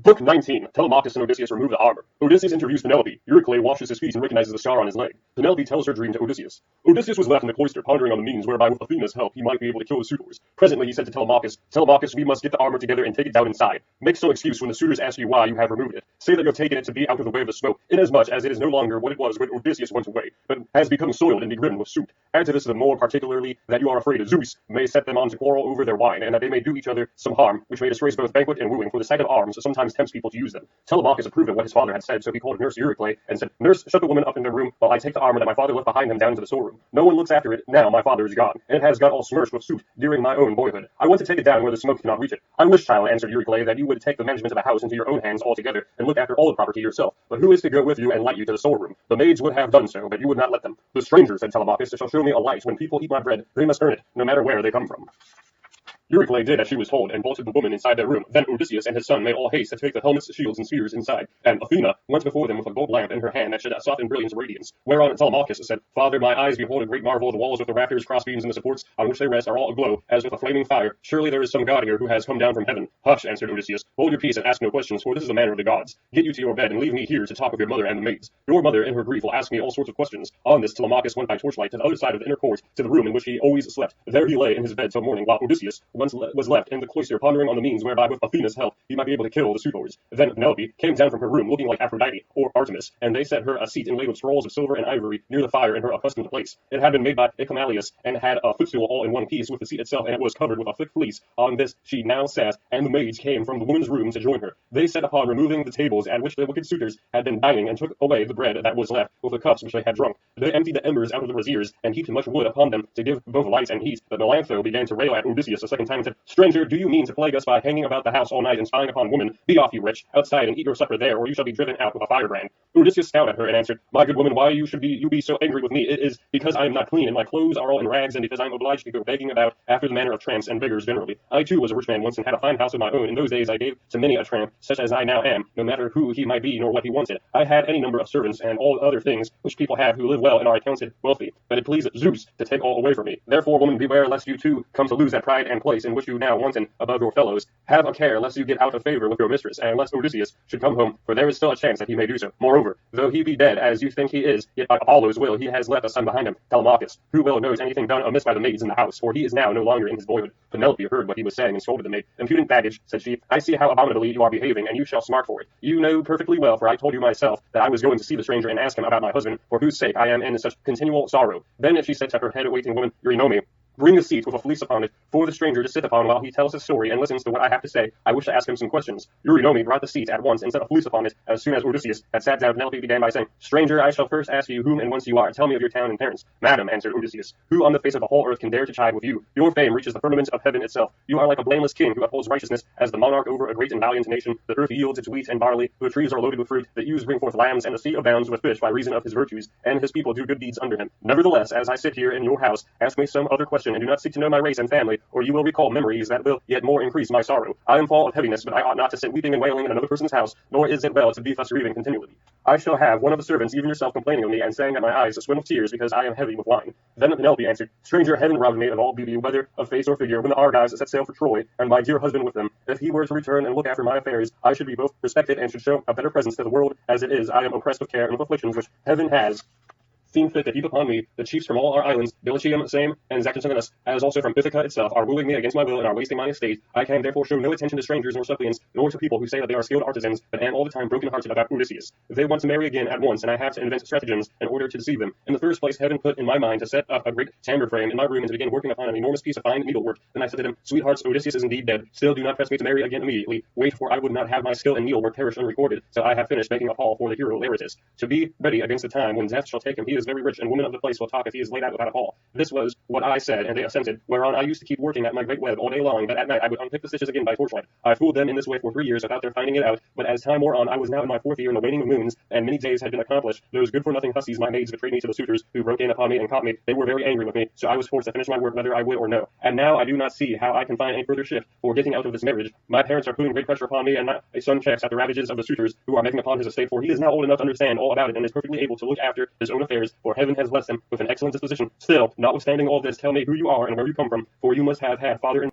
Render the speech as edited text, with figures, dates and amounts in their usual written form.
Book 19. Telemachus and Odysseus remove the armor. Odysseus interviews Penelope. Euryclea washes his feet and recognizes the scar on his leg. Penelope tells her dream to Odysseus. Odysseus was left in the cloister, pondering on the means whereby with Athena's help he might be able to kill the suitors. Presently he said to Telemachus, Telemachus, we must get the armor together and take it down inside. Make some excuse when the suitors ask you why you have removed it. Say that you have taken it to be out of the way of the smoke, inasmuch as it is no longer what it was when Odysseus went away, but has become soiled and begrimed with soot. Add to this the more particularly that you are afraid Zeus may set them on to quarrel over their wine, and that they may do each other some harm, which may disgrace both banquet and wooing, for the sight of arms sometimes tempts people to use them. Telemachus approved of what his father had said, so he called nurse Euryclea and said, Nurse, shut the woman up in their room while I take the armor that my father left behind him down into the storeroom. No one looks after it now my father is gone, and it has got all smirched with soot during my own boyhood. I want to take it down where the smoke cannot reach it. I wish, child, answered Euryclea, that you would take the management of the house into your own hands altogether and look after all the property yourself. But who is to go with you and light you to the storeroom? The maids would have done so, but you would not let them. The stranger, said Telemachus, shall show me a light. When people eat my bread, they must earn it, no matter where they come from. Euryclea did as she was told, and bolted the woman inside their room. Then Odysseus and his son made all haste to take the helmets, shields, and spears inside, and Athena went before them with a gold lamp in her hand that shed a soft and brilliant radiance. Whereon Telemachus said, Father, my eyes behold a great marvel. The walls with the rafters, crossbeams, and the supports on which they rest are all aglow, as with a flaming fire. Surely there is some god here who has come down from heaven. Hush, answered Odysseus. Hold your peace and ask no questions, for this is the manner of the gods. Get you to your bed and leave me here to talk with your mother and the maids. Your mother, in her grief, will ask me all sorts of questions. On this, Telemachus went by torchlight to the other side of the inner court, to the room in which he always slept. There he lay in his bed till morning, while Odysseus was left in the cloister, pondering on the means whereby with Athena's help he might be able to kill the suitors. Then Penelope came down from her room looking like Aphrodite or Artemis, and they set her a seat inlaid with scrolls of silver and ivory near the fire in her accustomed place. It had been made by Ecamalius and had a footstool all in one piece with the seat itself, and it was covered with a thick fleece. On this she now sat, and the maids came from the woman's room to join her. They set upon removing the tables at which the wicked suitors had been dining, and took away the bread that was left with the cups which they had drunk. They emptied the embers out of the braziers and heaped much wood upon them to give both light and heat. But Melantho began to rail at Odysseus a second time and said, Stranger, do you mean to plague us by hanging about the house all night and spying upon women? Be off, you wretch, outside and eat your supper there, or you shall be driven out with a firebrand. Odysseus scowled at her and answered, My good woman, why you should be so angry with me? It is because I am not clean, and my clothes are all in rags, and because I am obliged to go begging about after the manner of tramps and beggars generally. I too was a rich man once, and had a fine house of my own. In those days I gave to many a tramp, such as I now am, no matter who he might be nor what he wanted. I had any number of servants, and all other things which people have who live well and are accounted wealthy. But it pleased Zeus to take all away from me. Therefore, woman, beware lest you too come to lose that pride and place in which you now wanton above your fellows. Have a care lest you get out of favor with your mistress, and lest Odysseus should come home, for there is still a chance that he may do so. Moreover, though he be dead, as you think he is, yet by Apollo's will he has left a son behind him, Telemachus, who well knows anything done amiss by the maids in the house, for he is now no longer in his boyhood. Penelope heard what he was saying and scolded the maid. Impudent baggage, said she, I see how abominably you are behaving, and you shall smart for it. You know perfectly well, for I told you myself that I was going to see the stranger and ask him about my husband, for whose sake I am in such continual sorrow. Then she said to her head-waiting woman, Eurynomé, bring a seat with a fleece upon it for the stranger to sit upon while he tells his story and listens to what I have to say. I wish to ask him some questions. Eurynomé brought the seat at once and set a fleece upon it. As soon as Odysseus had sat down, Penelope began by saying, Stranger, I shall first ask you whom and whence you are. Tell me of your town and parents. Madam, answered Odysseus, who on the face of the whole earth can dare to chide with you? Your fame reaches the firmament of heaven itself. You are like a blameless king who upholds righteousness as the monarch over a great and valiant nation. The earth yields its wheat and barley, the trees are loaded with fruit, the ewes bring forth lambs, and the sea abounds with fish by reason of his virtues, and his people do good deeds under him. Nevertheless, as I sit here in your house, ask me some other question, and do not seek to know my race and family, or you will recall memories that will yet more increase my sorrow. I am full of heaviness, but I ought not to sit weeping and wailing in another person's house, nor is it well to be thus grieving continually. I shall have one of the servants, even yourself, complaining of me, and saying that my eyes swim with tears because I am heavy with wine. Then Penelope answered, Stranger, heaven robbed me of all beauty, whether of face or figure, when the Argives set sail for Troy, and my dear husband with them. If he were to return and look after my affairs, I should be both respected and should show a better presence to the world. As it is, I am oppressed with care and with afflictions which heaven has seen fit to heap upon me. The chiefs from all our islands, Bilichium, Same, and Zacynthus, as also from Ithaca itself, are wooing me against my will and are wasting my estate. I can therefore show no attention to strangers nor suppliants, nor to people who say that they are skilled artisans, but am all the time broken-hearted about Odysseus. They want to marry again at once, and I have to invent stratagems in order to deceive them. In the first place, heaven put in my mind to set up a great tambour frame in my room and to begin working upon an enormous piece of fine needlework. Then I said to them, Sweethearts, Odysseus is indeed dead. Still do not press me to marry again immediately. Wait, for I would not have my skill in needlework perish unrecorded, till I have finished making a hall for the hero Laertes. To be ready against the time when death shall take him, he is very rich, and women of the place will talk if he is laid out without a hall. This was what I said, and they assented, whereon I used to keep working at my great web all day long, but at night I would unpick the stitches again by torchlight. I fooled them in this way for 3 years without their finding it out, but as time wore on, I was now in my 4th year in the waning of moons, and many days had been accomplished. Those good-for-nothing hussies, my maids, betrayed me to the suitors, who broke in upon me and caught me. They were very angry with me, so I was forced to finish my work whether I would or no. And now I do not see how I can find any further shift for getting out of this marriage. My parents are putting great pressure upon me, and my son checks at the ravages of the suitors who are making upon his estate, for he is now old enough to understand all about it, and is perfectly able to look after his own affairs, for heaven has blessed him with an excellent disposition. Still, notwithstanding all this, tell me who you are and where you come from, for you must have had father and